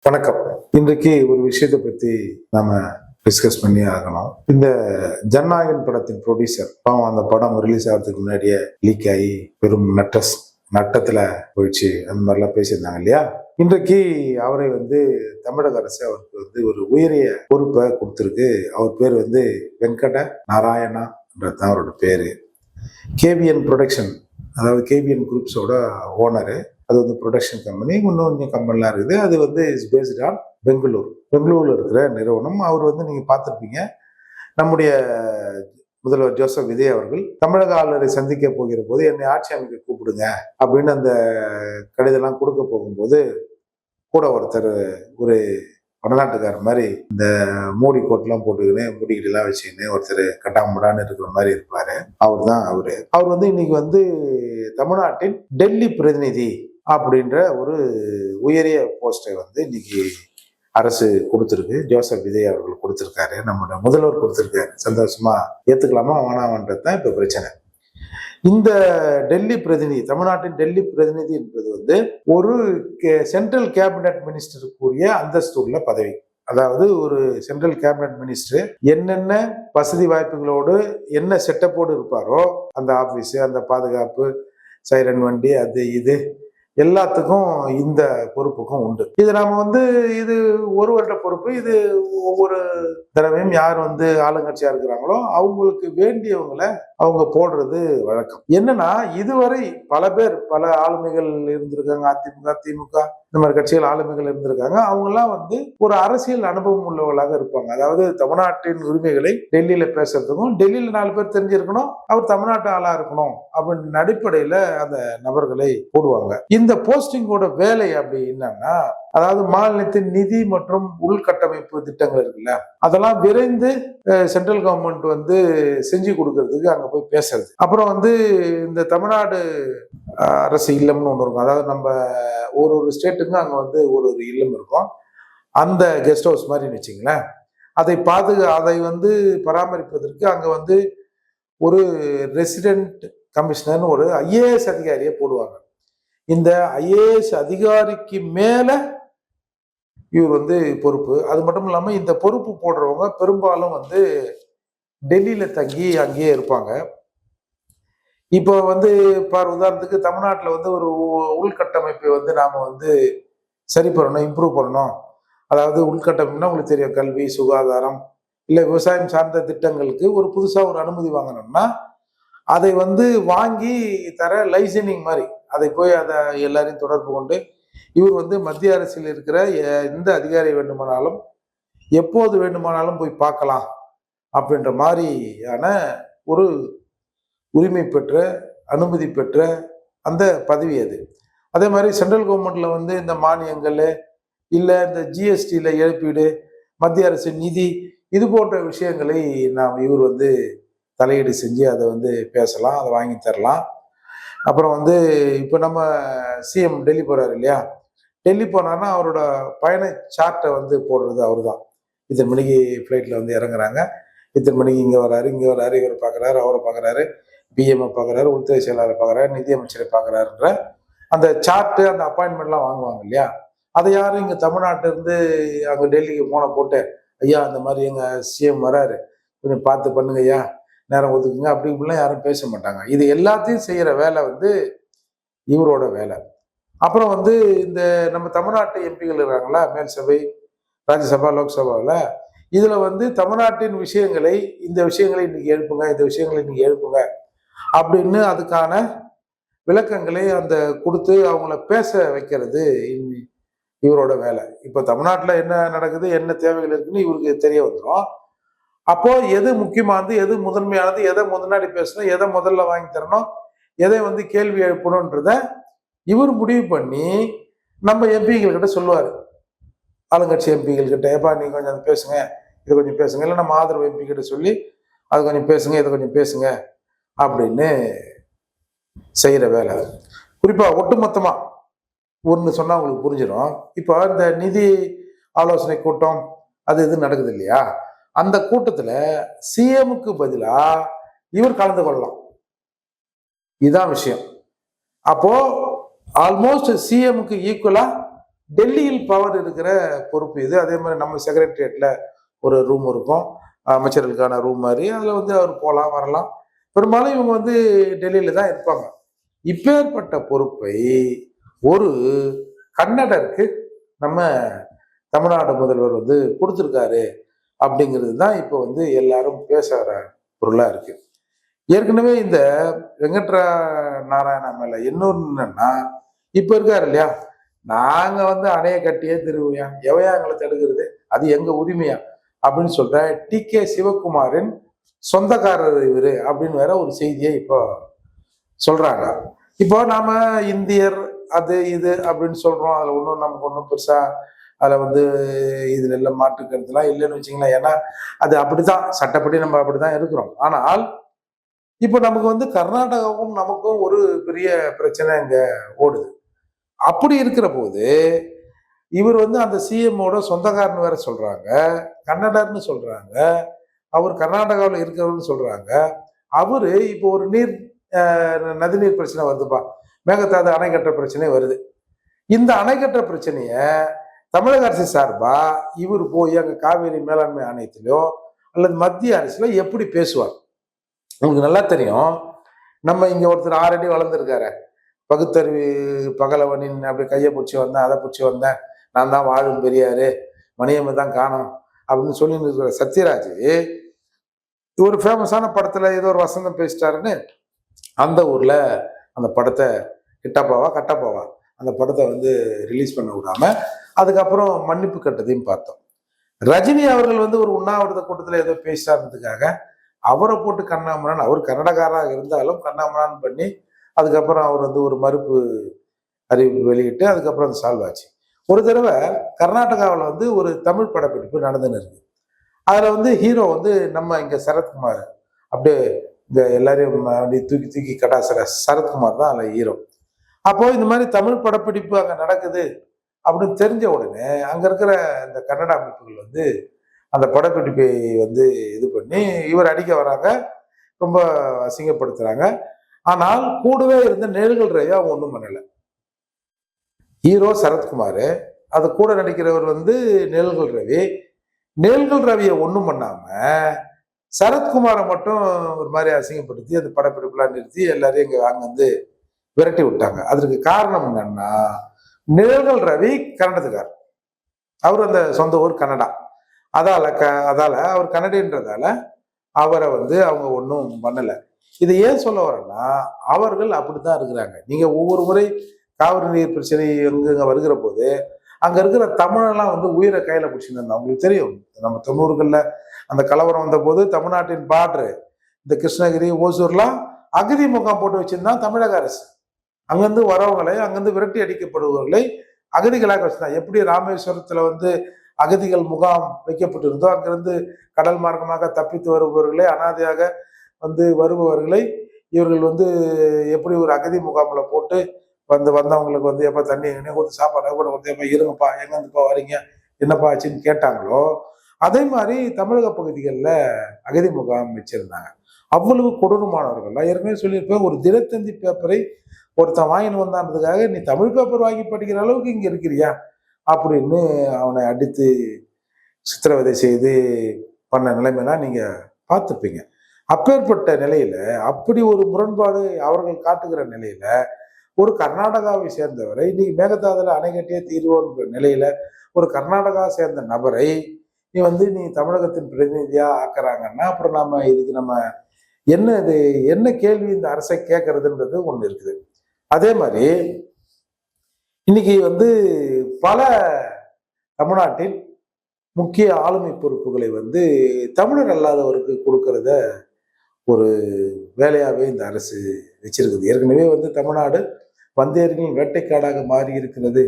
வணக்கம். இன்றைக்கு ஒரு விஷயத்தை பத்தி நாம டிஸ்கஸ் பண்ணி ஆகணும். இந்த ஜனநாயகன் படத்தின் ப்ரொடியூசர் பாவம், அந்த படம் ரிலீஸ் ஆகிறதுக்கு முன்னாடியே லீக் ஆகி பெரும் நட்டத்துல போயிடுச்சு, அந்த மாதிரிலாம் பேசியிருந்தாங்க இல்லையா. இன்றைக்கு அவரை தமிழக அரசு அவருக்கு ஒரு உயரிய பொறுப்பை கொடுத்திருக்கு. அவர் பேர் வெங்கட நாராயணான்றதுதான் அவரோட பேரு. கேவிஎன் ப்ரொடக்ஷன், அதாவது கேவிஎன் குரூப்ஸோட ஓனரு. அது ப்ரொடக்ஷன் கம்பெனி, இன்னொன்று கம்பெனிலாம் இருக்குது. அது இஸ் பேஸ்ட் ஆன் பெங்களூர்ல இருக்கிற நிறுவனம். அவர் நீங்க பார்த்துருப்பீங்க, நம்முடைய முதல்வர் ஜோசப் விஜய் அவர்கள் தமிழக ஆளுநரை சந்திக்க போகிற போது என்னை ஆட்சி அமைக்க கூப்பிடுங்க அப்படின்னு அந்த கடிதம்லாம் கொடுக்க போகும்போது கூட ஒருத்தர் ஒரு வடநாட்டுக்காரர் மாதிரி இந்த மூடி கோட்டெல்லாம் போட்டுக்கின்னு முடிக்கிட்டுலாம் வச்சுக்கின்னு ஒருத்தர் கட்டாமடான்னு இருக்கிற மாதிரி இருப்பாரு. அவர் இன்னைக்கு தமிழ்நாட்டின் டெல்லி பிரதிநிதி அப்படின்ற ஒரு உயரிய போஸ்டை இன்னைக்கு அரசு கொடுத்துருக்கு. ஜோசப் விஜய் அவர்கள் கொடுத்திருக்காரு, நம்மளோட முதல்வர் கொடுத்திருக்காரு. சந்தோஷமா ஏத்துக்கலாமா வேணாமன்றது தான் இப்ப பிரச்சனை. இந்த டெல்லி பிரதிநிதி, தமிழ்நாட்டின் டெல்லி பிரதிநிதி என்பது ஒரு சென்ட்ரல் கேபினட் மினிஸ்டருக்குரிய அந்தஸ்து உள்ள பதவி. அதாவது ஒரு சென்ட்ரல் கேபினட் மினிஸ்டர் என்னென்ன வசதி வாய்ப்புகளோடு என்ன செட்டப்போடு இருப்பாரோ, அந்த ஆபீஸ், அந்த பாதுகாப்பு, சைரன் வண்டி, அது இது எல்லாத்துக்கும் இந்த பொறுப்புக்கும் உண்டு. இது நாம இது ஒரு வருட பொறுப்பு. இது ஒவ்வொரு தடவையும் யார் ஆளுங்கட்சியா இருக்கிறாங்களோ அவங்களுக்கு வேண்டியவங்களை அவங்க போடுறது வழக்கம். என்னன்னா, இதுவரை பல ஆளுமைகள் இருந்திருக்காங்க. அதிமுக, திமுக, இந்த மாதிரி கட்சிகள் ஆளுமைகள் இருந்திருக்காங்க. அவங்க எல்லாம் ஒரு அரசியல் அனுபவம் உள்ளவர்களாக இருப்பாங்க. அதாவது தமிழ்நாட்டின் உரிமைகளை டெல்லியில பேசுறதுக்கும், டெல்லியில 4 பேர் தெரிஞ்சிருக்கணும், அவர் தமிழ்நாட்டு ஆளா இருக்கணும் அப்படின்ற அடிப்படையில அந்த நபர்களை போடுவாங்க. இந்த போஸ்டிங்கோட வேலை அப்படி என்னன்னா, அதாவது மாநிலத்தின் நிதி மற்றும் உள்கட்டமைப்பு திட்டங்கள் இருக்குல்ல, அதெல்லாம் விரைந்து சென்ட்ரல் கவர்மெண்ட் செஞ்சு கொடுக்கறதுக்கு அங்க போய் பேசுறது. அப்புறம் இந்த தமிழ்நாடு அரசு இல்லம்னு ஒண்ணு இருக்கும். அதாவது நம்ம ஒரு ஸ்டேட்டுக்கும் அங்க ஒரு இல்லம் இருக்கும். அந்த கெஸ்ட் ஹவுஸ் மாதிரி வச்சுங்களேன். அதை பராமரிப்பதற்கு அங்க ஒரு ரெசிடென்ட் கமிஷனர், ஒரு ஐஏஎஸ் அதிகாரியை போடுவாங்க. இந்த ஐஏஎஸ் அதிகாரிக்கு மேல இவர் பொறுப்பு. அது மட்டும் இல்லாம இந்த பொறுப்பு போடுறவங்க பெரும்பாலும் டெல்லியில தங்கி அங்கேயே இருப்பாங்க. இப்போ உதாரணத்துக்கு தமிழ்நாட்டில் ஒரு உள்கட்டமைப்பை நாம சரி பண்ணணும், இம்ப்ரூவ் பண்ணணும். அதாவது உள்கட்டமைப்புனா உங்களுக்கு தெரியும், கல்வி, சுகாதாரம், இல்லை விவசாயம் சார்ந்த திட்டங்களுக்கு ஒரு புதுசா ஒரு அனுமதி வாங்கணும்னா அதை வாங்கி தர லைசனிங் மாதிரி அதை போய் அதை எல்லாரையும் தொடர்பு கொண்டு இவர் மத்திய அரசில் இருக்கிற எந்த அதிகாரி வேண்டுமானாலும் எப்போது வேண்டுமானாலும் போய் பார்க்கலாம் அப்படின்ற மாதிரியான ஒரு உரிமை பெற்ற, அனுமதி பெற்ற அந்த பதவி அது. அதே மாதிரி சென்ட்ரல் கவர்மெண்ட்ல இந்த மானியங்கள், இல்லை இந்த ஜிஎஸ்டியில இழப்பீடு, மத்திய அரசு நிதி, இது போன்ற விஷயங்களை நாம் இவர் தலையீடு செஞ்சு அதை பேசலாம், அதை வாங்கி தரலாம். அப்புறம் இப்போ நம்ம சிஎம் டெல்லி போறாரு இல்லையா, டெல்லி போனார்னா அவரோட பயண சார்ட்டை போடுறது அவர் தான். இத்தனை மணிக்கு ஃப்ளைட்ல இறங்குறாங்க, இத்தனை மணிக்கு இங்கே வராரு, இவரை பார்க்குறாரு, அவரை பார்க்குறாரு, பிஎம்ஐ பார்க்குறாரு, உள்துறை செயலாளரை பார்க்குறாரு, நிதியமைச்சரை பார்க்குறாருன்ற அந்த சார்ட்டு, அந்த அப்பாயின்மெண்ட்லாம் வாங்குவாங்க இல்லையா. அதை யாரும் இங்கே தமிழ்நாட்டிலிருந்து அங்கே டெல்லிக்கு போட்டு, ஐயா அந்த மாதிரி எங்கள் சிஎம் வராரு, கொஞ்சம் பார்த்து பண்ணுங்க ஐயா, நேரம் ஒதுக்குங்க, அப்படி இப்படிலாம் யாரும் பேச மாட்டாங்க. இது எல்லாத்தையும் செய்கிற வேலை இவரோட வேலை. அப்புறம் இந்த நம்ம தமிழ்நாட்டு எம்பிகள் இருக்காங்களா, மேல் சபை, ராஜ்யசபா, லோக்சபாவில், இதில் தமிழ்நாட்டின் விஷயங்களை, இந்த விஷயங்களை இன்னைக்கு எழுப்புங்க, இந்த விஷயங்களை இன்னைக்கு எழுப்புங்க அப்படின்னு அதுக்கான விளக்கங்களை கொடுத்து அவங்கள பேச வைக்கிறது இவரோட வேலை. இப்போ தமிழ்நாட்டில் என்ன நடக்குது, என்ன தேவைகள் இருக்குன்னு இவருக்கு தெரிய வந்துடும். அப்போ எது முக்கியமானது, எது முதன்மையானது, எதை முன்னாடி பேசணும், எதை முதல்ல வாங்கி தரணும், எதை கேள்வி எழுப்பணும்ன்றத இவர் முடிவு பண்ணி நம்ம எம்பிகள் கிட்ட சொல்லுவாரு. ஆளுங்கட்சி எம்பிகள் கிட்ட, ஏப்பா நீங்க கொஞ்சம் அதை பேசுங்க, இதை கொஞ்சம் பேசுங்க, இல்லை நம்ம ஆதரவு எம்பி கிட்ட சொல்லி அது கொஞ்சம் பேசுங்க, இதை கொஞ்சம் பேசுங்க அப்படின்னு செய்யற வேலை. குறிப்பா ஒட்டுமொத்தமா ஒன்று சொன்னா உங்களுக்கு புரிஞ்சிடும். இப்போ இந்த நிதி ஆலோசனை கூட்டம் அது இது நடக்குது இல்லையா, அந்த கூட்டத்துல சிஎம்க்கு பதிலா இவர் கலந்து கொள்ளலாம். இதுதான் விஷயம். அப்போ ஆல்மோஸ்ட் சிஎம்க்கு ஈக்குவலா டெல்லியில் பவர் இருக்கிற பொறுப்பு இது. அதே மாதிரி நம்ம செக்ரட்டரியேட்ல ஒரு ரூம் இருக்கும், அமைச்சர்களுக்கான ரூம் மாதிரி. அதில் வந்து அவர் போகலாம் வரலாம். பெரும்பாலும் இவங்க வந்து டெல்லியில தான் இருப்பாங்க. இப்பேற்பட்ட பொறுப்பை ஒரு கன்னடருக்கு நம்ம தமிழ்நாடு முதல்வர் வந்து கொடுத்துருக்காரு அப்படிங்கிறது தான் இப்போ வந்து எல்லாரும் பேசுகிற பொருளாக இருக்கு. ஏற்கனவே இந்த வெங்கட்ரா நாராயணா மேல இன்னொன்று என்னன்னா, இப்போ இருக்காரு இல்லையா, நாங்க வந்து அணைய கட்டியே திருவியா எவையா எங்களை தடுக்கிறது, அது எங்க உரிமையா அப்படின்னு சொல்ற டி.கே. சிவகுமாரின் சொந்தக்காரர் இவரு அப்படின்னு வேற ஒரு செய்தியை இப்போ சொல்றாங்க. இப்போ நாம இந்தியர் அது இது அப்படின்னு சொல்றோம். அதுல ஒன்றும் நமக்கு ஒன்றும் பெருசா அதில் வந்து இதுல எல்லாம் மாற்றுக்கிறதுலாம் இல்லைன்னு வச்சுங்களேன். ஏன்னா அது அப்படித்தான், சட்டப்படி நம்ம அப்படிதான் இருக்கிறோம். ஆனால் இப்போ நமக்கு வந்து கர்நாடகாவும் நமக்கும் ஒரு பெரிய பிரச்சனை இங்க ஓடுது. அப்படி இருக்கிற போது இவர் வந்து அந்த சிஎம்மோட சொந்தக்காரன்னு வேற சொல்றாங்க, கன்னடர்னு சொல்றாங்க, அவர் கர்நாடகாவில் இருக்கிறவர்னு சொல்றாங்க. அவரு இப்போ ஒரு நதிநீர் பிரச்சனை வருதுப்பா, மேகதாது அணை கட்டுற பிரச்சனை வருது. இந்த அணை கட்டுற பிரச்சனைய தமிழக அரசு சார்பா இவர் போய் அங்க காவேரி மேலாண்மை ஆணையத்திலோ அல்லது மத்திய அரசுல எப்படி பேசுவார்? உங்களுக்கு நல்லா தெரியும். நம்ம இங்க ஒருத்தர் 6 அடி வளர்ந்துருக்காரு, பகுத்தறிவு பகலவனின் அப்படி கையை பிடிச்சி வந்தேன், அதை பிடிச்சி வந்தேன், நான் தான் வாழும் பெரியாரு, மணியம்மை தான் காணும் அப்படின்னு சொல்லி இருக்கிற சத்யராஜ் ஒரு ஃபேமஸான படத்துல ஏதோ ஒரு வசந்தம் பேசிட்டாருன்னு அந்த ஊர்ல அந்த படத்தை கட்டப்பாவா அந்த படத்தை வந்து ரிலீஸ் பண்ண விடாம அதுக்கப்புறம் மன்னிப்பு கட்டதையும் பார்த்தோம். ரஜினி அவர்கள் வந்து ஒரு உண்ணாவிரத கூட்டத்தில் ஏதோ பேசிட்டாருன்றதுக்காக அவரை போட்டு கண்ணாமரான், அவர் கன்னடக்காரராக இருந்தாலும் கண்ணாமரான் பண்ணி அதுக்கப்புறம் அவர் வந்து ஒரு மறுப்பு அறிவிப்பு வெளியிட்டு அதுக்கப்புறம் அது சால்வ் ஆச்சு. ஒரு தடவை கர்நாடகாவில் வந்து ஒரு தமிழ் படப்பிடிப்பு நடந்துன்னு இருக்கு. அதில் வந்து ஹீரோ வந்து நம்ம இங்கே சரத்குமார், அப்படியே இந்த எல்லாரையும் தூக்கி தூக்கி கடாசுற சரத்குமார் தான் அதில் ஹீரோ. அப்போ இந்த மாதிரி தமிழ் படப்பிடிப்பு அங்கே நடக்குது அப்படின்னு தெரிஞ்ச உடனே அங்கே இருக்கிற இந்த கன்னட அமைப்புகள் வந்து அந்த படப்பிடிப்பை வந்து இது பண்ணி இவர் அடிக்க வராங்க, ரொம்ப அசிங்கப்படுத்துறாங்க. ஆனால் கூடவே இருந்த நிழல்கள் ரவி அவங்க ஒன்றும் பண்ணலை. ஹீரோ சரத்குமார், அது கூட நடிக்கிறவர் வந்து நிழல்கள் ரவி. நிழல்கள் ரவியை ஒன்றும் பண்ணாம சரத்குமாரை மட்டும் ஒரு மாதிரி அசிங்கப்படுத்தி அந்த படப்பிடிப்புலாம் நிறுத்தி எல்லாரையும் இங்கே அங்கே வந்து விரட்டி விட்டாங்க. அதற்கு காரணம் என்னன்னா, நிழல்கள் ரவி கன்னடத்துக்கார், அவர் அந்த சொந்த ஊர் கன்னடா. அதால அவர் கன்னடின்றதால அவரை வந்து அவங்க ஒன்றும் பண்ணலை. இதை ஏன் சொல்ல வரேன்னா, அவர்கள் அப்படித்தான் இருக்கிறாங்க. நீங்க ஒவ்வொரு முறை காவிரி நீர் பிரச்சனை எங்க வருகிற போது அங்க இருக்கிற தமிழெல்லாம் வந்து உயிரை கையில பிடிச்சிட்டு இருந்தாங்க. அவங்களுக்கு தெரியும், நம்ம 90களில் அந்த கலவரம் வந்த போது தமிழ்நாட்டின் பார்டரு இந்த கிருஷ்ணகிரி ஓசூர்லாம் அகதி முகாம் போட்டு வச்சிருந்தான் தமிழக அரசு. அங்கிருந்து வரவங்களை, அங்கிருந்து விரட்டி அடிக்கப்படுபவர்களை அகதிகளாக வச்சிருந்தான். எப்படி ராமேஸ்வரத்துல வந்து அகதிகள் முகாம் வைக்கப்பட்டிருந்தோ அங்கிருந்து கடல் மார்க்கமாக தப்பித்து வருபவர்களை, அனாதையாக வந்து வருபவர்களை இவர்கள் வந்து எப்படி ஒரு அகதி முகாம்ல போட்டு வந்தவங்களுக்கு வந்து எப்ப தண்ணி எங்கேயும் கொடுத்து சாப்பாடு கூட வந்து எப்ப இருங்கப்பா, எங்க இருந்துப்பா வரீங்க, என்னப்பா ஆச்சுன்னு கேட்டாங்களோ அதே மாதிரி தமிழக பகுதிகளில் அகதி முகாம் வச்சிருந்தாங்க. அவ்வளவு கொடூரமானவர்கள். நான் ஏற்கனவே சொல்லியிருப்பேன், ஒரு தினத்தந்தி பேப்பரை ஒருத்தன் வாங்கின்னு வந்தான்றதுக்காக நீ தமிழ் பேப்பர் வாங்கி படிக்கிற அளவுக்கு இங்க இருக்கிறியா அப்படின்னு அவனை அடித்து சித்திரவதை செய்து பண்ண நிலைமைலாம் நீங்க பார்த்துப்பீங்க. அப்பேற்பட்ட நிலையில, அப்படி ஒரு முரண்பாடு அவர்கள் காட்டுகிற நிலையில, ஒரு கர்நாடகாவை சேர்ந்தவரை இன்னைக்கு மேகதாதுல அணை கட்டியே தீர்வோன்ற நிலையில ஒரு கர்நாடகா சேர்ந்த நபரை நீ தமிழகத்தின் பிரதிநிதியா ஆக்குறாங்கன்னா அப்புறம் இதுக்கு நம்ம என்ன கேள்வி இந்த அரசை கேட்கறதுன்றது ஒண்ணு இருக்குது. அதே மாதிரி இன்னைக்கு பல தமிழ்நாட்டின் முக்கிய ஆளுமை பொறுப்புகளை தமிழர் அல்லாதவருக்கு கொடுக்கறத ஒரு வேலையாவே இந்த அரசு வச்சிருக்குது. ஏற்கனவே தமிழ்நாடு வந்தேரிகளின் வேட்டைக்காடாக மாறி இருக்கிறது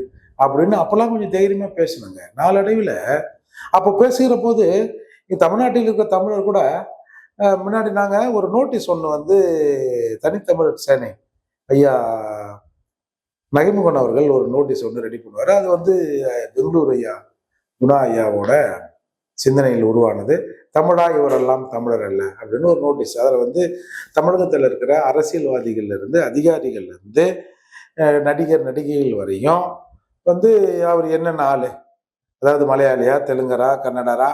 அப்படின்னு அப்பெல்லாம் கொஞ்சம் தைரியமா பேசணுங்க. நாளடைவில் அப்ப பேசுகிற போது தமிழ்நாட்டில் இருக்கிற தமிழர் கூட முன்னாடி நாங்க ஒரு நோட்டீஸ் ஒன்று தனித்தமிழர் சேனை ஐயா மகிமுகன் அவர்கள் ஒரு நோட்டீஸ் ஒன்று ரெடி பண்ணுவார். அது பெங்களூர் ஐயா குணா ஐயாவோட சிந்தனையில் உருவானது. தமிழா இவரெல்லாம் தமிழர் அல்ல அப்படின்னு ஒரு நோட்டீஸ். அதில் தமிழகத்தில் இருக்கிற அரசியல்வாதிகள்ல இருந்து அதிகாரிகள்ல இருந்து நடிகர் நடிகைகள் வரையும் வந்து அவர் என்னென்ன ஆளு, அதாவது மலையாளியா, தெலுங்கரா, கன்னடரா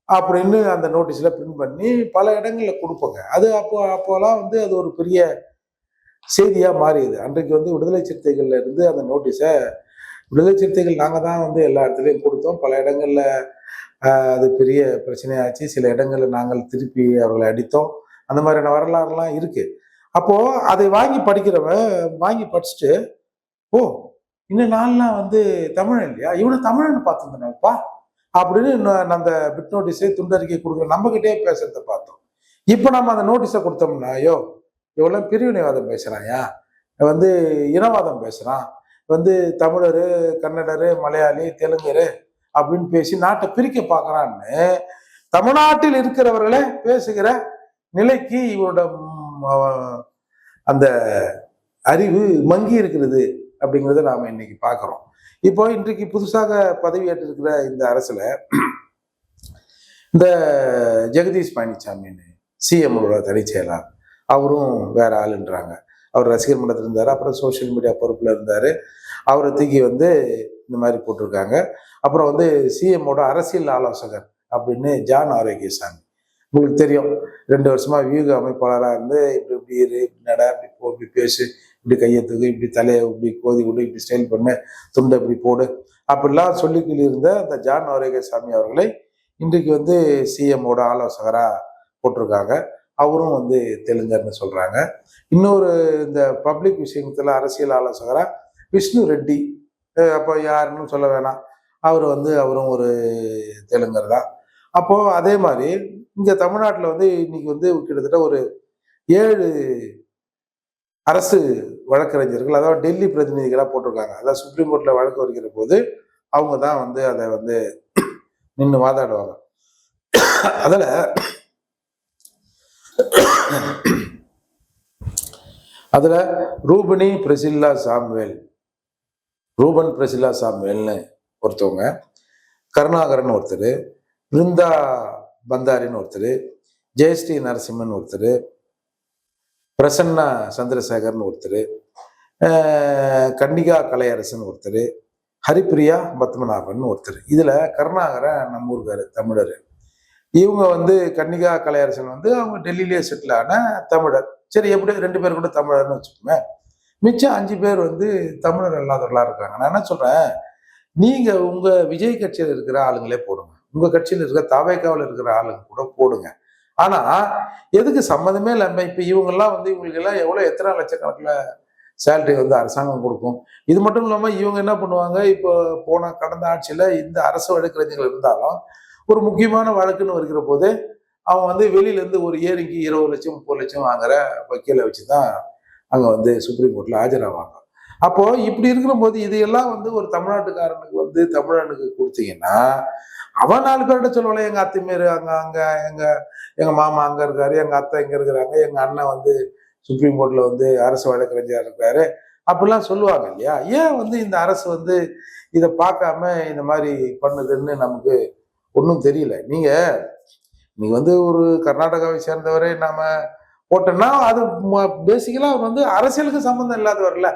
அப்படின்னு அந்த நோட்டீஸ்ல பிரிண்ட் பண்ணி பல இடங்கள்ல கொடுப்போங்க. அது அப்போலாம் வந்து அது ஒரு பெரிய செய்தியா மாறியது. அன்றைக்கு வந்து விடுதலை சிறுத்தைகள்ல இருந்து அந்த நோட்டீஸை விடுதலை சிறுத்தைகள் நாங்க தான் வந்து எல்லா இடத்துலையும் கொடுத்தோம். பல இடங்கள்ல அது பெரிய பிரச்சனையாச்சு. சில இடங்கள்ல நாங்கள் திருப்பி அவர்களை அடித்தோம். அந்த மாதிரியான வரலாறுலாம் இருக்கு. அப்போ அதை வாங்கி படிக்கிறவன் வாங்கி படிச்சுட்டு, ஓ, இன்னும் நாள்லாம் வந்து தமிழன் இல்லையா, இவனை தமிழன் பார்த்துருந்தேன்ப்பா அப்படின்னு அந்த பிட் நோட்டீஸை துண்டறிக்கை கொடுக்குற நம்ம கிட்டே பேசுறத பார்த்தோம். இப்ப நம்ம அந்த நோட்டீஸை கொடுத்தோம்னா, ஐயோ இவெல்லாம் பிரிவினைவாதம் பேசுறாயா, வந்து இனவாதம் பேசுறான், வந்து தமிழரு, கன்னடரு, மலையாளி, தெலுங்கரு அப்படின்னு பேசி நாட்டை பிரிக்க பார்க்கறான்னு தமிழ்நாட்டில் இருக்கிறவர்களே பேசுகிற நிலைக்கு இவரோட அந்த அறிவு மங்கி இருக்கிறது அப்படிங்கிறத நாம இன்னைக்கு பார்க்கிறோம். இப்போ இன்றைக்கு புதுசாக பதவியேற்றிருக்கிற இந்த அரசுல இந்த ஜெகதீஷ் பழனிசாமின்னு சிஎம்மோட தனி செயலாளர், அவரும் வேற ஆளுன்றாங்க. அவர் ரசிகர் மன்றத்தில் இருந்தாரு, அப்புறம் சோசியல் மீடியா பொறுப்புல இருந்தாரு. அவரை தூக்கி வந்து இந்த மாதிரி போட்டிருக்காங்க. அப்புறம் வந்து சிஎம்மோட அரசியல் ஆலோசகர் அப்படின்னு ஜான் ஆரோக்கியசாமி, உங்களுக்கு தெரியும், 2 வருஷமா வியூக அமைப்பாளராக இருந்து இப்படி இப்படி இரு, இப்படி நட, இப்படி போ, இப்படி பேசு, இப்படி கையை தூக்கு, இப்படி தலையை இப்படி கோதி விடு, இப்படி ஸ்டைல் பண்ணு, துண்டை இப்படி போடு அப்படிலாம் சொல்லிக்கிட்டு இருந்த அந்த ஜான் ஆரோக்கியசாமி அவர்களை இன்றைக்கு வந்து சிஎம்மோட ஆலோசகரா போட்டிருக்காங்க. அவரும் வந்து தெலுங்கர்னு சொல்றாங்க. இன்னொரு இந்த பப்ளிக் விஷயத்துல அரசியல் ஆலோசகரா விஷ்ணு ரெட்டி, அப்போ யாருன்னு சொல்ல வேணாம், அவர் வந்து அவரும் ஒரு தெலுங்கர் தான். அப்போ அதே மாதிரி இங்க தமிழ்நாட்டில் வந்து இன்னைக்கு வந்து கிட்டத்தட்ட ஒரு 7 அரசு வழக்கறிஞர்கள், அதாவது டெல்லி பிரதிநிதிகளா போட்டிருக்காங்க. அதாவது சுப்ரீம் கோர்ட்ல வழக்கு வருகிற போது அவங்க தான் வந்து அதை வந்து நின்று வாதாடுவாங்க. அதுல அதுல ரூபன் பிரசில்லா சாமுவேல்னு ஒருத்தவங்க, கருணாகரன் ஒருத்தர், பிருந்தா பந்தாரின்னு ஒருத்தர், ஜெயஸ்ரீ நரசிம்மன் ஒருத்தர், பிரசன்னா சந்திரசேகர்னு ஒருத்தர், கன்னிகா கலையரசன் ஒருத்தர், ஹரிப்பிரியா பத்மநாபன் ஒருத்தர். இதுல கருணாகரன் நம்ம ஊருக்காரு, தமிழர். இவங்க வந்து கன்னிகா கலையரசன் வந்து அவங்க டெல்லியிலே செட்டில் ஆன தமிழர். சரி, எப்படி 2 பேர் கூட தமிழர்னு வச்சுக்கோமே. மிச்சம் 5 பேர் வந்து தமிழர் அல்லாதவர்களா இருக்காங்க. நான் என்ன சொல்றேன், நீங்க உங்க விஜய் கட்சியில் இருக்கிற ஆளுங்களே போடுங்க, உங்க கட்சியில் இருக்கிற தாவேக்காவில் இருக்கிற ஆளுங்க கூட போடுங்க. ஆனா எதுக்கு சம்மந்தமே இல்லாம இப்ப இவங்க எல்லாம் வந்து இவங்களுக்கு எல்லாம் எவ்வளவு எத்தனை லட்சக்கணக்கில் சேலரி வந்து அரசாங்கம் கொடுக்கும். இது மட்டும் இல்லாம இவங்க என்ன பண்ணுவாங்க, இப்போ கடந்த ஆட்சியில இந்த அரசு வழக்கறிஞர்கள் இருந்தாலும் ஒரு முக்கியமான வழக்குன்னு வருகிற போது அவன் வந்து வெளியில இருந்து ஒரு ஏரிக்கு 20 லட்சம் 30 லட்சம் வாங்குற வக்கீலை வச்சுதான் அங்க வந்து சுப்ரீம் கோர்ட்ல ஆஜராவாங்க. அப்போ இப்படி இருக்கிற போது இதையெல்லாம் வந்து ஒரு தமிழ்நாட்டுக்காரனுக்கு வந்து தமிழனுக்கு கொடுத்தீங்கன்னா அவன் 4 பேர்கிட்ட சொல்லுவாங்க, எங்க அத்தைமேரு அங்க அங்க எங்க எங்க மாமா அங்க இருக்காரு, எங்க அத்தை இங்க இருக்கிறாங்க, எங்க அண்ணன் வந்து சுப்ரீம் கோர்ட்ல வந்து அரசு வழக்கறிஞர் இருக்காரு அப்படிலாம் சொல்லுவாங்க இல்லையா. ஏன் வந்து இந்த அரசு வந்து இதை பார்க்காம இந்த மாதிரி பண்ணுதுன்னு நமக்கு ஒன்றும் தெரியல. நீங்க வந்து ஒரு கர்நாடகாவை சேர்ந்தவரை நாம போட்டோம்னா அது பேசிக்கலா அவர் வந்து அரசியலுக்கு சம்பந்தம் இல்லாதவர்ல.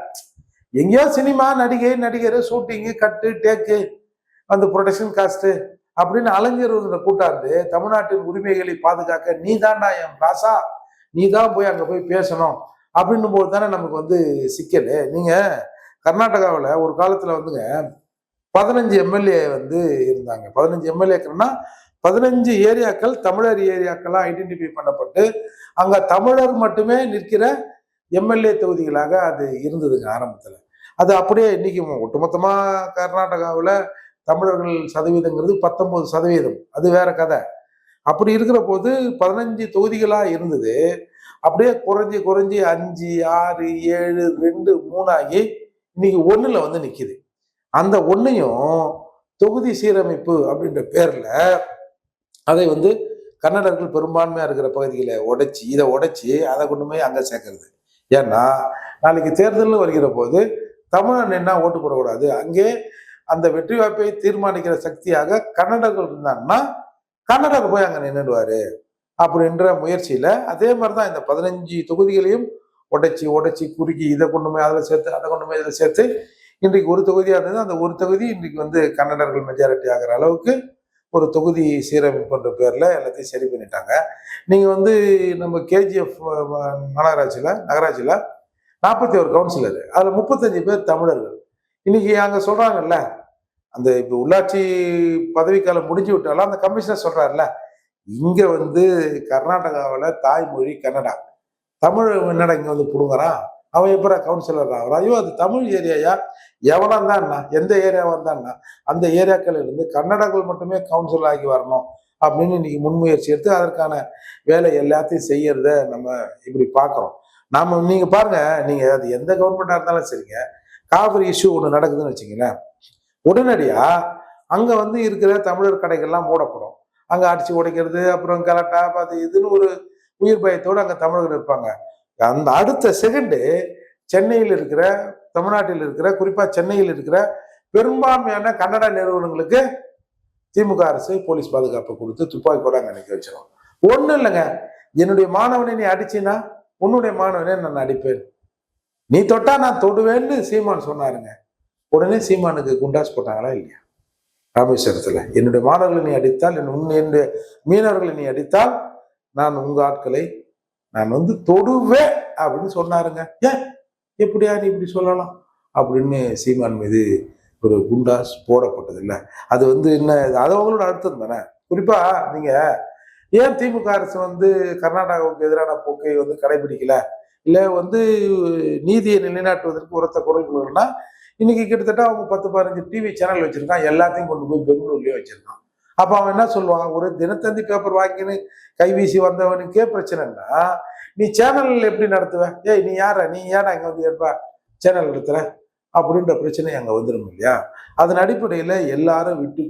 எங்கேயோ சினிமா நடிகர் ஷூட்டிங்கு கட்டு டேக்கு அந்த ப்ரொடக்ஷன் காஸ்ட் அப்படின்னு அலைஞர்களை கூட்டாந்து தமிழ்நாட்டின் உரிமைகளை பாதுகாக்க நீ தான்டா என் ராசா, நீ தான் போய் அங்க போய் பேசணும் அப்படின்னும் போது தானே நமக்கு வந்து சிக்கல். நீங்க கர்நாடகாவில் ஒரு காலத்துல வந்துங்க 15 எம்எல்ஏ வந்து இருந்தாங்க. 15 எம்எல்ஏக்கள்னா 15 ஏரியாக்கள் தமிழர் ஏரியாக்களா ஐடென்டிஃபை பண்ணப்பட்டு அங்க தமிழர் மட்டுமே நிற்கிற எம்எல்ஏ தொகுதிகளாக அது இருந்ததுங்க ஆரம்பத்துல. அது அப்படியே இன்னைக்கு ஒட்டுமொத்தமா கர்நாடகாவில் தமிழர்கள் சதவீதங்கிறது 19%, அது வேற கதை. அப்படி இருக்கிற போது 15 தொகுதிகளா இருந்தது. அப்படியே குறைஞ்சி 5, 6, 7, 2, 3 ஆகி இன்னைக்கு 1ல வந்து நிக்குது. அந்த ஒன்னையும் தொகுதி சீரமைப்பு அப்படின்ற பேர்ல அதை வந்து கன்னடர்கள் பெரும்பான்மையா இருக்கிற பகுதிகளை உடைச்சி அதை கொண்டு போய் அங்க சேர்க்கறது. ஏன்னா நாளைக்கு தேர்தல் வருகிற போது தமிழன் என்ன ஓட்டு போடக்கூடாது, அங்கே அந்த வெற்றி வாய்ப்பை தீர்மானிக்கிற சக்தியாக கன்னடர்கள் இருந்தாங்கன்னா கன்னடர் போய் அங்க நின்றுடுவாரு அப்படின்ற முயற்சியில அதே மாதிரிதான் இந்த 15 தொகுதிகளையும் உடைச்சி குறுக்கி இதை கொண்டு போய் அதில் சேர்த்து அதை கொண்டு போய் இதில் சேர்த்து இன்றைக்கு ஒரு தொகுதியாக இருந்தது, அந்த ஒரு தொகுதி இன்றைக்கு வந்து கன்னடர்கள் மெஜாரிட்டி ஆகிற அளவுக்கு ஒரு தொகுதி சீரமைப்புன்ற பேர்ல எல்லாத்தையும் சரி பண்ணிட்டாங்க. நீங்க வந்து நம்ம கேஜிஎஃப் நகராட்சியில 41 கவுன்சிலர், அதுல 35 பேர் தமிழர்கள். இன்னைக்கு அங்க சொல்றாங்கல்ல, அந்த இப்ப உள்ளாட்சி பதவிக்காலம் முடிஞ்சு விட்டாலும் அந்த கமிஷனர் சொல்றாருல்ல, இங்க வந்து கர்நாடகாவில் தாய்மொழி கன்னடா, தமிழ் என்னடா இங்க வந்து புடுங்குறான், அவன் எப்படா கவுன்சிலர் ஆகிறான்? ஐயோ அது தமிழ் ஏரியாயா, எவனா இருந்தான்னா எந்த ஏரியாவா இருந்தான்னா அந்த ஏரியாக்கள் இருந்து கன்னடர்கள் மட்டுமே கவுன்சிலர் ஆகி வரணும் அப்படின்னு இன்னைக்கு முன்முயற்சி எடுத்து அதற்கான வேலை எல்லாத்தையும் செய்யறத நம்ம இப்படி பார்க்குறோம். நீங்க பாருங்க, நீங்க அது எந்த கவர்மெண்டா இருந்தாலும் சரிங்க, காவிரி இஷ்யூ ஒன்று நடக்குதுன்னு வச்சுங்களேன், உடனடியா அங்க வந்து இருக்கிற தமிழர் கடைகள்லாம் மூடப்படும். அங்க அடிச்சு உடைக்கிறது, அப்புறம் கலட்டா அது இதுன்னு ஒரு உயிர் பயத்தோடு அங்க தமிழர்கள் இருப்பாங்க. அந்த அடுத்த செகண்டு சென்னையில் இருக்கிற, தமிழ்நாட்டில் இருக்கிற, குறிப்பா சென்னையில் இருக்கிற பெரும்பான்மையான கன்னட நிறுவனங்களுக்கு திமுக அரசு போலீஸ் பாதுகாப்பு கொடுத்து துப்பாக்கி கூட அங்க நிக்க வச்சிடும். ஒண்ணும் இல்லைங்க, என்னுடைய மாணவனை நீ அடிச்சினா உன்னுடைய மாணவனே நான் அடிப்பேன், நீ தொட்டா நான் தொடுவேன்னு சீமான் சொன்னாருங்க. உடனே சீமானுக்கு குண்டாஸ் போட்டாங்களா இல்லையா? ராமேஸ்வரத்துல என்னுடைய மாணவர்களை நீ அடித்தால், என்னுடைய மீனவர்களை நீ அடித்தால் நான் உங்க ஆட்களை நான் வந்து தொடுவேன் அப்படின்னு சொன்னாருங்க. ஏன் எப்படியா நீ இப்படி சொல்லலாம் அப்படின்னு சீமான் மீது ஒரு குண்டாஸ் போடப்பட்டது இல்லை. அது வந்து என்ன, அது அவங்களோட அர்த்தம் தானே. குறிப்பா நீங்க ஏன் திமுக அரசு வந்து கர்நாடகாவுக்கு எதிரான போக்கை வந்து கடைபிடிக்கல, இல்ல வந்து நீதியை நிலைநாட்டுவதற்கு உரத்த குரல் கொடுக்கலன்னா, இன்னைக்கு கிட்டத்தட்ட அவங்க 10-15 டிவி சேனல் வச்சிருக்கான், எல்லாத்தையும் கொண்டு போய் பெங்களூர்லயே வச்சிருக்கான். அப்ப அவன் என்ன சொல்லுவான், ஒரு தினத்தந்தி பேப்பர் வாங்கின்னு கைவீசி வந்தவனுக்கே பிரச்சனைன்னா நீ சேனல் எப்படி நடத்துவ? ஏய் நீ ஏடா இங்க வந்து ஏற்பா சேனல் நடத்துற அப்படின்ற பிரச்சனை அங்க வந்துடும் இல்லையா? அதன் அடிப்படையில எல்லாரும் விட்டு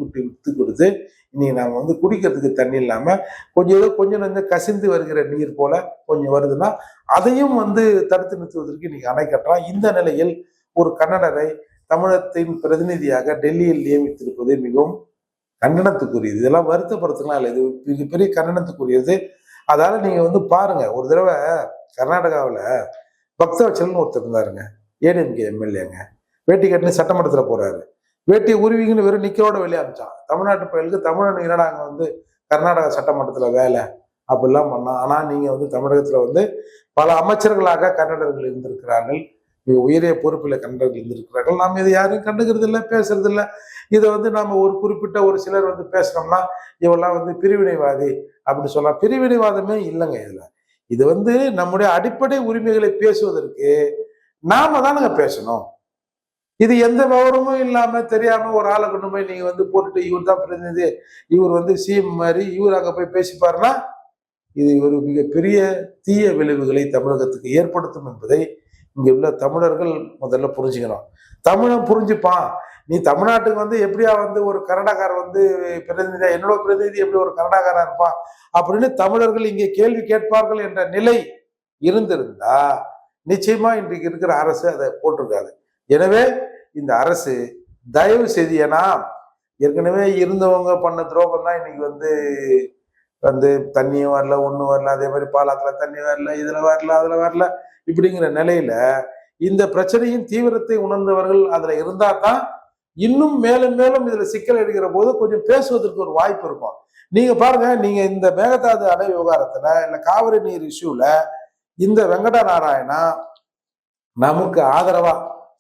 கொடுத்து இன்னைக்கு நாம வந்து குடிக்கிறதுக்கு தண்ணி இல்லாம கொஞ்சம் கசிந்து வருகிற நீர் போல கொஞ்சம் வருதுன்னா அதையும் வந்து தடுத்து நிறுத்துவதற்கு இன்னைக்கு அணை கட்டுறான். இந்த நிலையில் ஒரு கன்னடரை தமிழகத்தின் பிரதிநிதியாக டெல்லியில் நியமித்திருப்பது மிகவும் கண்டனத்துக்குரியது. இதெல்லாம் வருத்தப்படுறதுலாம் இல்லை, இது பெரிய கண்டனத்துக்குரியது. அதால நீங்க வந்து பாருங்க, ஒரு தடவை கர்நாடகாவில் பக்தவச்சல்னு ஒருத்தர் இருந்தாருங்க, ஏடிஎம்கே எம்எல்ஏங்க, வேட்டி கட்டினு சட்டமன்றத்தில் போறாரு, வேட்டியை உருவிங்கன்னு வெறும் நிக்கோட வெளியே அமிச்சான். தமிழ்நாட்டு பயலுக்கு தமிழன் என்னடா அங்க வந்து கர்நாடகா சட்டமன்றத்துல வேலை அப்படிலாம் பண்ணான். ஆனா நீங்க வந்து தமிழகத்துல வந்து பல அமைச்சர்களாக கன்னடர்கள் இருந்திருக்கிறார்கள், மிக உயரிய பொறுப்பில் கன்னடர்கள் இருந்திருக்கிறார்கள். நாம் இதை யாரும் கண்டுக்கிறது இல்லை, பேசுறது இல்லை. இதை வந்து நாம ஒரு குறிப்பிட்ட ஒரு சிலர் வந்து பேசணும்னா இவெல்லாம் வந்து பிரிவினைவாதி அப்படி சொல்லலாம். பிரிவினைவாதமே இல்லைங்க இதுல. இது வந்து நம்முடைய அடிப்படை உரிமைகளை பேசுவதற்கு நாம தானுங்க பேசணும். இது எந்த விவரமும் இல்லாம தெரியாம ஒரு ஆளை கொண்டு போய் நீங்க வந்து போட்டுட்டு இவர் தான் பிரதிநிதி, இவர் வந்து சிஎம் மாதிரி இவர் அங்க போய் பேசிப்பாருன்னா இது ஒரு மிகப்பெரிய தீய விளைவுகளை தமிழகத்துக்கு ஏற்படுத்தும் என்பதை இங்க உள்ள தமிழர்கள் முதல்ல புரிஞ்சுக்கணும். தமிழன் புரிஞ்சுப்பான். நீ தமிழ்நாட்டுக்கு வந்து எப்படியா வந்து ஒரு கன்னடக்காரர் வந்து பிரதிநிதியா, என்னோட பிரதிநிதி எப்படி ஒரு கன்னடக்காரா இருப்பான் அப்படின்னு தமிழர்கள் இங்கே கேள்வி கேட்பார்கள் என்ற நிலை இருந்திருந்தா நிச்சயமா இன்றைக்கு இருக்கிற அரசு அதை போட்டிருக்காது. எனவே இந்த அரசு தயவு செய்து, ஏன்னா ஏற்கனவே இருந்தவங்க பண்ண துரோகம் தான் இன்னைக்கு வந்து வந்து தண்ணியும் வரல, ஒண்ணும் வரல, அதே மாதிரி பாலாத்துல தண்ணி வரல, இதுல வரல, அதுல வரல, இப்படிங்கிற நிலையில இந்த பிரச்சனையின் தீவிரத்தை உணர்ந்தவர்கள் அதுல இருந்தா தான் இன்னும் மேலும் மேலும் இதுல சிக்கல் எடுக்கிற போது கொஞ்சம் பேசுவதற்கு ஒரு வாய்ப்பு இருக்கும். நீங்க பாருங்க, நீங்க இந்த மேகதாது அணை விவகாரத்துல இல்ல காவிரி நீர் இஷ்யூல இந்த வெங்கட நாராயணா நமக்கு ஆதரவா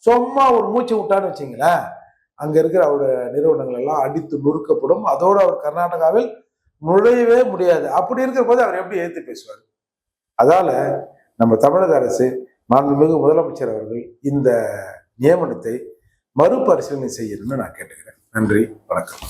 சும்மா ஒரு மூச்சு விட்டான்னு வச்சுங்களேன், அங்க இருக்கிற அவருடைய நிறுவனங்கள் எல்லாம் அடித்து நொறுக்கப்படும், அதோடு அவர் கர்நாடகாவில் நுழையவே முடியாது. அப்படி இருக்கிற போது அவர் எப்படி ஏற்று பேசுவார்? அதால நம்ம தமிழக அரசு, மாண்புமிகு முதலமைச்சர் அவர்கள் இந்த நியமனத்தை மறுபரிசீலனை செய்யணும்னு நான் கேட்டுக்கிறேன். நன்றி, வணக்கம்.